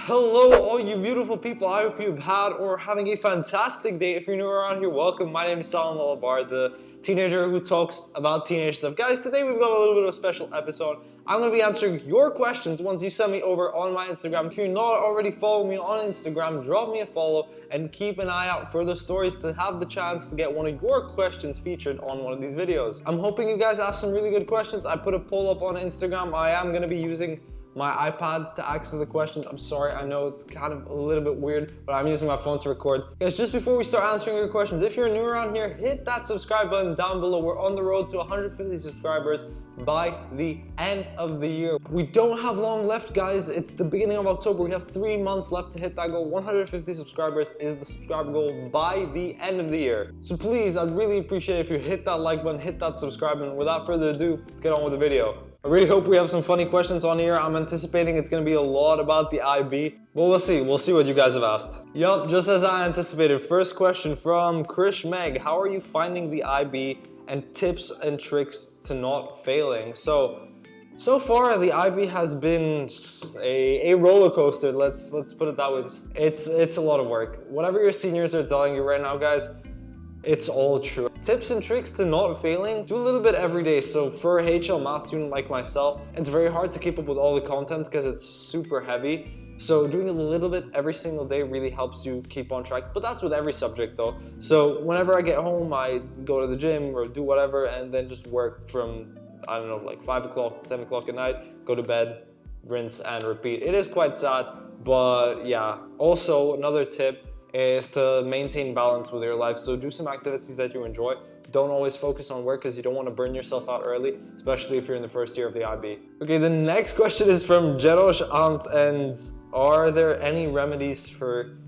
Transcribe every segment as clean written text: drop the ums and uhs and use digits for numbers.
Hello all you beautiful people, I hope you've had or are having a fantastic day. If you're new around here, welcome. My name is Salem Abbar, the teenager who talks about teenage stuff. Guys, today we've got a little bit of a special episode. I'm going to be answering your questions once you send me over on my Instagram. If you're not already following me on Instagram, drop me a follow and keep an eye out for the stories to have the chance to get one of your questions featured on one of these videos. I'm hoping you guys ask some really good questions. I put a poll up on Instagram. I am going to be using my iPad to access the questions. I'm sorry, I know it's kind of a little bit weird, but I'm using my phone to record. Guys, just before we start answering your questions, if you're new around here, hit that subscribe button down below. We're on the road to 150 subscribers by the end of the year. We don't have long left, guys. It's the beginning of October. We have 3 months left to hit that goal. 150 subscribers is the subscriber goal by the end of the year. So please, I'd really appreciate it if you hit that like button, hit that subscribe button. Without further ado, let's get on with the video. I really hope we have some funny questions on here. I'm anticipating it's gonna be a lot about the IB, but we'll see what you guys have asked. Yup, just as I anticipated. First question from Krish Meg. How are you finding the IB and tips and tricks to not failing? So far the IB has been a roller coaster. Let's put it that way. It's a lot of work. Whatever your seniors are telling you right now, guys, it's all true. Tips and tricks to not failing: do a little bit every day. So for a HL math student like myself, it's very hard to keep up with all the content because it's super heavy. So doing a little bit every single day really helps you keep on track. But that's with every subject though. So whenever I get home, I go to the gym or do whatever and then just work from, I don't know, like 5 o'clock to 10 o'clock at night, go to bed, rinse and repeat. It is quite sad, but yeah. Also, another tip is to maintain balance with your life. So do some activities that you enjoy. Don't always focus on work because you don't want to burn yourself out early, especially if you're in the first year of the IB. Okay, the next question is from Jerosh Ant, and are there any remedies for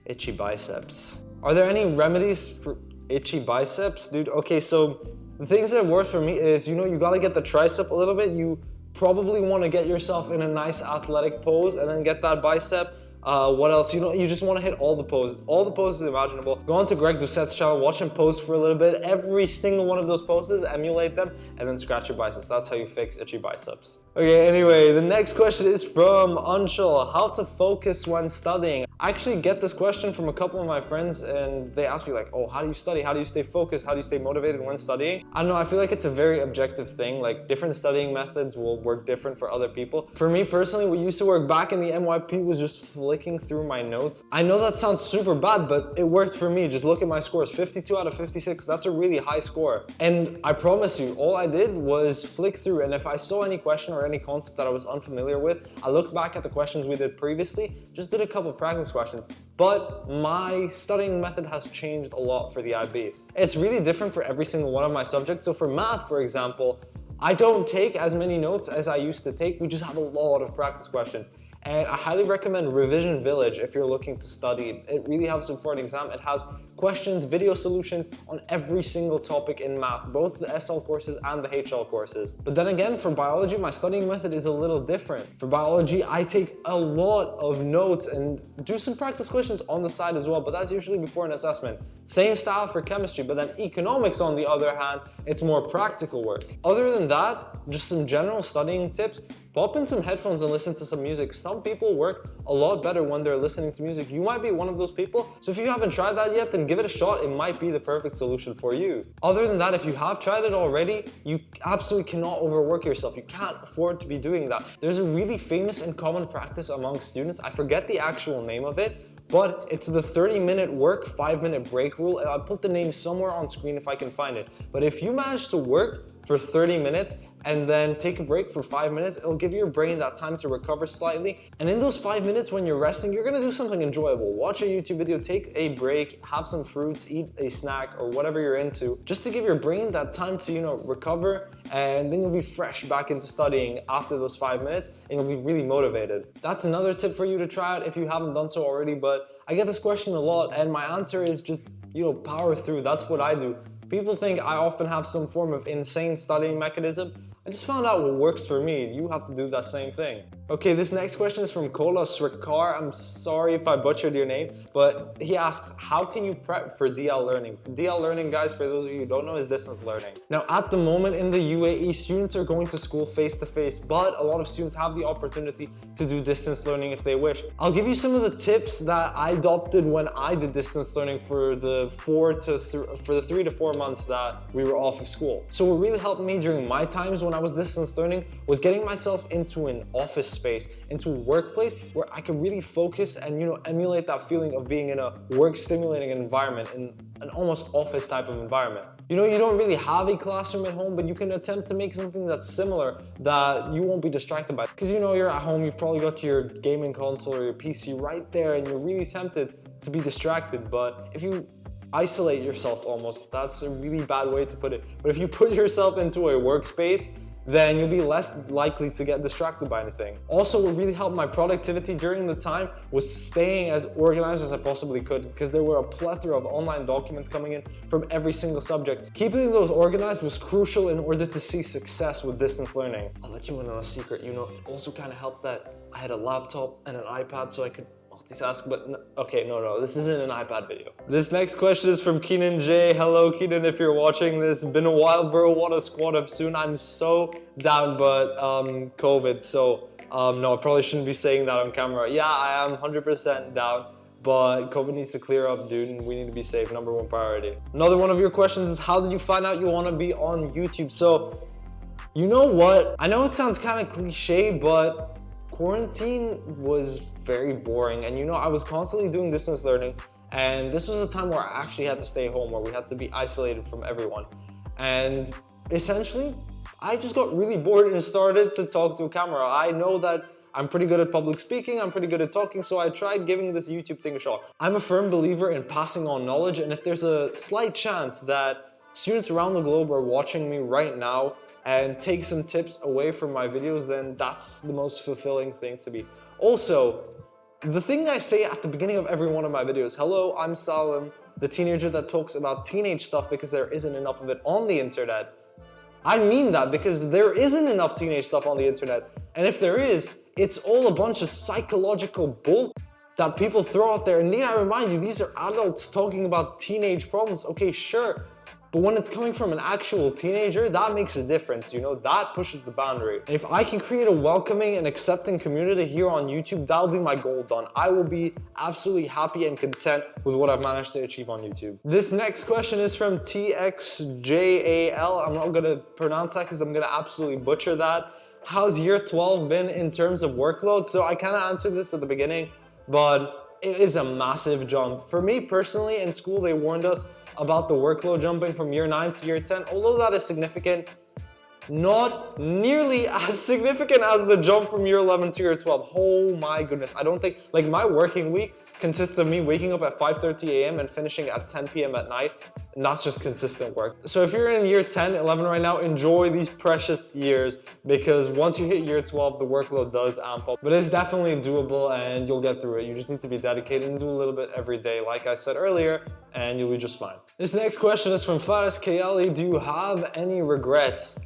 itchy biceps? Are there any remedies for itchy biceps? Dude, okay, so the things that work for me is, you gotta get the tricep a little bit. You probably want to get yourself in a nice athletic pose and then get that bicep. What else? You just want to hit all the poses imaginable. Go on to Greg Doucette's channel, watch him pose for a little bit. Every single one of those poses, emulate them, and then scratch your biceps. That's how you fix itchy biceps. Okay, anyway, the next question is from Anshul. How to focus when studying? I actually get this question from a couple of my friends, and they ask me like, oh, how do you study? How do you stay focused? How do you stay motivated when studying? I don't know, I feel like it's a very objective thing. Like, different studying methods will work different for other people. For me personally, what used to work back in the NYP was just flicking through my notes. I know that sounds super bad, but it worked for me. Just look at my scores, 52 out of 56. That's a really high score. And I promise you, all I did was flick through, and if I saw any question or any concept that I was unfamiliar with, I looked back at the questions we did previously, just did a couple practice questions. But my studying method has changed a lot for the IB. It's really different for every single one of my subjects. So for math, for example, I don't take as many notes as I used to take. We just have a lot of practice questions. And I highly recommend Revision Village if you're looking to study. It really helps before an exam. It has questions, video solutions on every single topic in math, both the SL courses and the HL courses. But then again, for biology, my studying method is a little different. For biology, I take a lot of notes and do some practice questions on the side as well, but that's usually before an assessment. Same style for chemistry, but then economics, on the other hand, it's more practical work. Other than that, just some general studying tips. Pop in some headphones and listen to some music. Some people work a lot better when they're listening to music. You might be one of those people. So if you haven't tried that yet, then give it a shot. It might be the perfect solution for you. Other than that, if you have tried it already, you absolutely cannot overwork yourself. You can't afford to be doing that. There's a really famous and common practice among students. I forget the actual name of it, but it's the 30-minute work, 5-minute break rule. I'll put the name somewhere on screen if I can find it. But if you manage to work for 30 minutes and then take a break for 5 minutes, it'll give your brain that time to recover slightly. And in those 5 minutes when you're resting, you're gonna do something enjoyable. Watch a YouTube video, take a break, have some fruits, eat a snack or whatever you're into, just to give your brain that time to, recover, and then you'll be fresh back into studying after those 5 minutes, and you'll be really motivated. That's another tip for you to try out if you haven't done so already, but I get this question a lot, and my answer is just, power through. That's what I do. People think I often have some form of insane studying mechanism. I just found out what works for me. You have to do that same thing. Okay, this next question is from Kola Srikar. I'm sorry if I butchered your name, but he asks, how can you prep for DL learning? DL learning, guys, for those of you who don't know, is distance learning. Now, at the moment in the UAE, students are going to school face-to-face, but a lot of students have the opportunity to do distance learning if they wish. I'll give you some of the tips that I adopted when I did distance learning for the 3 to 4 months that we were off of school. So what really helped me during my times when I was distance learning was getting myself into an office space, into a workplace where I could really focus and emulate that feeling of being in a work stimulating environment, in an almost office type of environment. You don't really have a classroom at home, but you can attempt to make something that's similar that you won't be distracted by. Because you're at home, you've probably got your gaming console or your PC right there and you're really tempted to be distracted. But if you isolate yourself almost, that's a really bad way to put it. But if you put yourself into a workspace, then you'll be less likely to get distracted by anything. Also, what really helped my productivity during the time was staying as organized as I possibly could, because there were a plethora of online documents coming in from every single subject. Keeping those organized was crucial in order to see success with distance learning. I'll let you in on a secret, it also kind of helped that I had a laptop and an iPad so I could multitask, but no, this isn't an iPad video. This next question is from Keenan J. Hello Keenan, if you're watching this. Been a while, bro, wanna squat up soon. I'm so down, but COVID, so no, I probably shouldn't be saying that on camera. Yeah, I am 100% down, but COVID needs to clear up, dude, and we need to be safe, #1 priority. Another one of your questions is, how did you find out you wanna be on YouTube? So, you know what? I know it sounds kind of cliche, but quarantine was very boring, and I was constantly doing distance learning, and this was a time where I actually had to stay home, where we had to be isolated from everyone. And essentially, I just got really bored and started to talk to a camera. I know that I'm pretty good at public speaking, I'm pretty good at talking, so I tried giving this YouTube thing a shot. I'm a firm believer in passing on knowledge, and if there's a slight chance that students around the globe are watching me right now and take some tips away from my videos, then that's the most fulfilling thing to me. Also, the thing I say at the beginning of every one of my videos, hello, I'm Salem, the teenager that talks about teenage stuff because there isn't enough of it on the internet. I mean that because there isn't enough teenage stuff on the internet. And if there is, it's all a bunch of psychological bull that people throw out there. And I remind you, these are adults talking about teenage problems. Okay, sure. But when it's coming from an actual teenager, that makes a difference, that pushes the boundary. And if I can create a welcoming and accepting community here on YouTube, that'll be my goal done. I will be absolutely happy and content with what I've managed to achieve on YouTube. This next question is from TXJAL. I'm not gonna pronounce that because I'm gonna absolutely butcher that. How's year 12 been in terms of workload? So I kind of answered this at the beginning, but it is a massive jump. For me personally, in school, they warned us about the workload jumping from year 9 to year 10. Although that is significant, not nearly as significant as the jump from year 11 to year 12. Oh my goodness. I don't think, my working week consists of me waking up at 5:30 a.m. and finishing at 10 p.m. at night, and that's just consistent work. So if you're in year 10, 11 right now, enjoy these precious years, because once you hit year 12, the workload does amp up. But it's definitely doable and you'll get through it. You just need to be dedicated and do a little bit every day, like I said earlier, and you'll be just fine. This next question is from Faris Kayali. Do you have any regrets?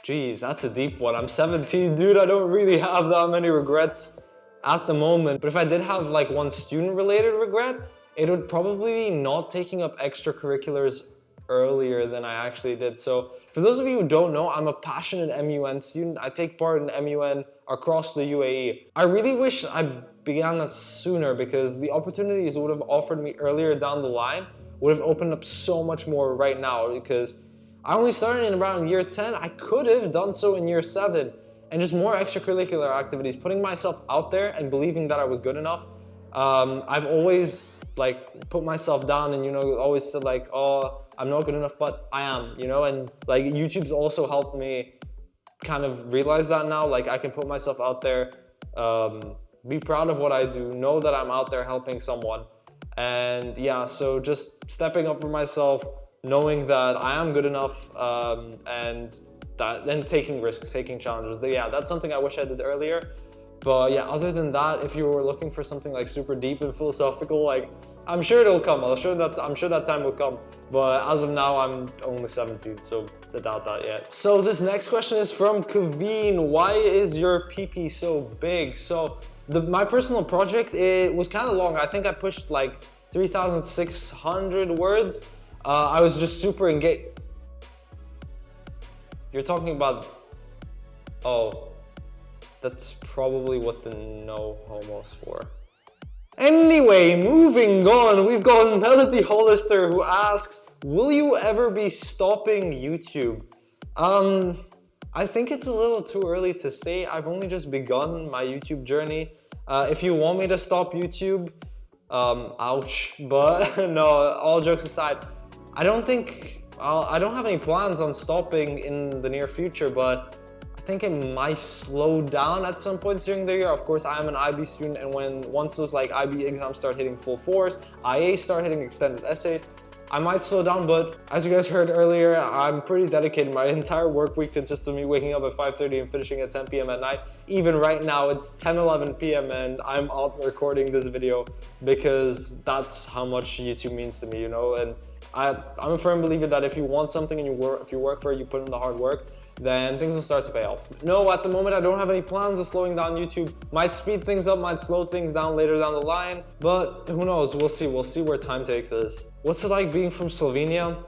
Jeez, that's a deep one. I'm 17, dude. I don't really have that many regrets at the moment. But if I did have one student-related regret, it would probably be not taking up extracurriculars earlier than I actually did. So for those of you who don't know, I'm a passionate MUN student. I take part in MUN across the UAE. I really wish I began that sooner, because the opportunities it would have offered me earlier down the line would have opened up so much more right now, because I only started in around year 10. I could have done so in year 7. And just more extracurricular activities, putting myself out there and believing that I was good enough. I've always put myself down and always said oh, I'm not good enough, but I am, and YouTube's also helped me kind of realize that now. I can put myself out there, be proud of what I do, know that I'm out there helping someone. And yeah, so just stepping up for myself, knowing that I am good enough, and then taking risks, taking challenges. Yeah, that's something I wish I did earlier. But yeah, other than that, if you were looking for something like super deep and philosophical, like I'm sure it'll come. I'm sure that time will come. But as of now, I'm only 17, so I doubt that yet. So this next question is from Kaveen. Why is your PP so big? So my personal project, it was kind of long. I think I pushed like 3,600 words. I was just super engaged. You're talking about, oh, that's probably what the no homo's for. Anyway, moving on, we've got Melody Hollister who asks, will you ever be stopping YouTube? I think it's a little too early to say. I've only just begun my YouTube journey. If you want me to stop YouTube, ouch. But no, all jokes aside, I don't have any plans on stopping in the near future, but I think it might slow down at some points during the year. Of course, I am an IB student, and once those like IB exams start hitting full force, IA start hitting extended essays, I might slow down. But as you guys heard earlier, I'm pretty dedicated. My entire work week consists of me waking up at 5:30 and finishing at 10 p.m. at night. Even right now, it's 10:11 p.m. and I'm up recording this video because that's how much YouTube means to me, you know. And I'm a firm believer that if you want something and if you work for it, you put in the hard work, then things will start to pay off. No, at the moment I don't have any plans of slowing down YouTube. Might speed things up, might slow things down later down the line, but who knows, we'll see where time takes us. What's it like being from Slovenia?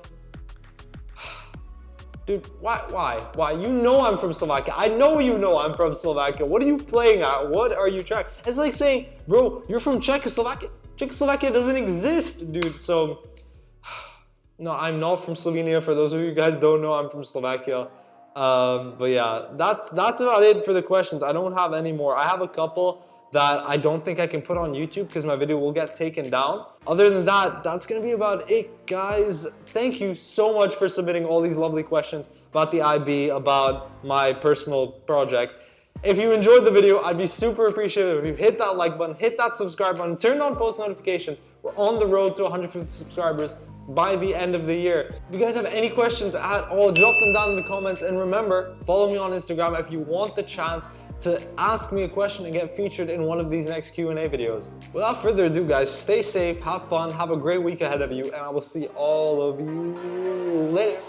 Dude, why? You know I'm from Slovakia. I know you know I'm from Slovakia. What are you playing at? What are you trying? It's like saying, bro, you're from Czechoslovakia. Czechoslovakia doesn't exist, dude. So, no, I'm not from Slovenia. For those of you guys don't know, I'm from Slovakia. But yeah, that's about it for the questions. I don't have any more. I have a couple that I don't think I can put on YouTube because my video will get taken down. Other than that, that's gonna be about it, guys. Thank you so much for submitting all these lovely questions about the IB, about my personal project. If you enjoyed the video, I'd be super appreciative if you hit that like button, hit that subscribe button, turn on post notifications. We're on the road to 150 subscribers by the end of the year. If you guys have any questions at all, drop them down in the comments, and remember, follow me on Instagram if you want the chance to ask me a question and get featured in one of these next Q&A videos. Without further ado, guys, stay safe, have fun, have a great week ahead of you, and I will see all of you later.